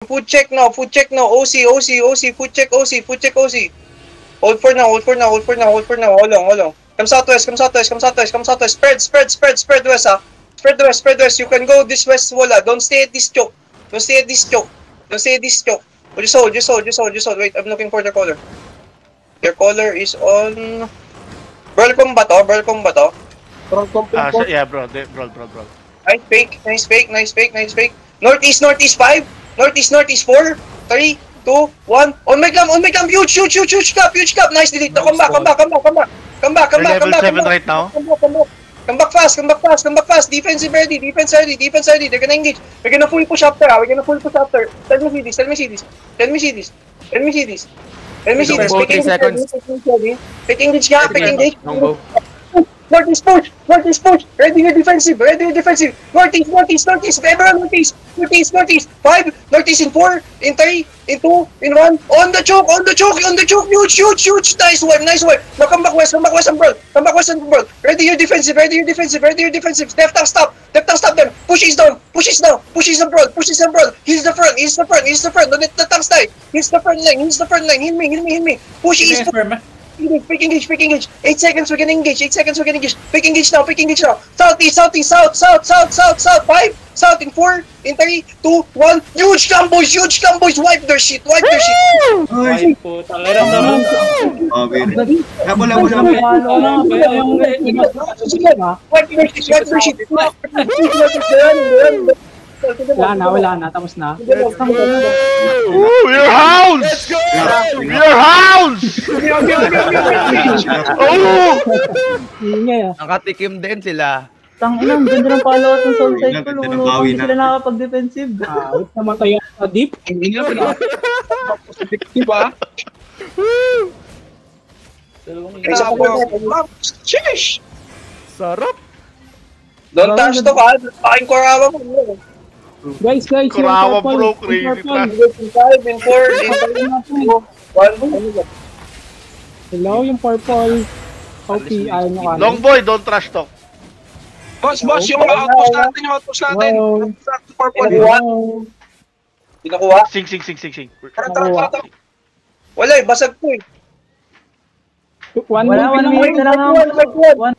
Food check now, OC, food check, OC. Hold for now. Hold on. Come southwest. Spread west, ah. Spread west. You can go this west wala. Don't stay at this choke. Just hold. Wait, I'm looking for the color. Your color is on... Burlcom ba to? Yeah, bro. Nice fake. Northeast 5. Northeast 4. 3, 2, 1. On my clam. Huge cup. Nice, delete. Come back. You're level 7 right now. Come back fast. Defense ready. They're gonna engage. We're gonna full push after. Tell me see this. Pick 3 seconds. Pick engage. Northeast push. Ready your defensive. Northeast. Everyone northeast. 5. Northeast in 4. In 3. In 2. In 1. On the choke. Huge. Nice one. Now come back west and brawl. Ready your defensive. Left tongue stop them. Pushes down. Pushes and brawl. He's the front. Don't let the tongues die. He's the front line. Heal me. Push east. Pick engage. 8 seconds, we're gonna engage. Pick engage now. Southeast. South. 5. South in 4. In 3, 2, 1. Huge combos. Wipe their shit. Ay, puta. Wala na, tapos na. Ooh, your hounds! Your hounds! Oh! Nakatikim din sila. Tangina, ang ganda ng follow-up ng soul cycle. Hindi sila nakapag-defensive. Wait, namatay sa deep. Hindi nga pala. Diba? Sheesh! Sarap. Don't touch the wall. Paking Kurawa mo. Guys, Kurawa bro, crazy trash. In 5, in 4, in 3, 2, 1. Hello, yung purple. Okay, ayaw nyo kanan. Long boy, don't trash talk. Boss, yung outpost natin. Pinakuha? Sing. Tara. Wala basag po eh. Wala, 1 minute na lang ako.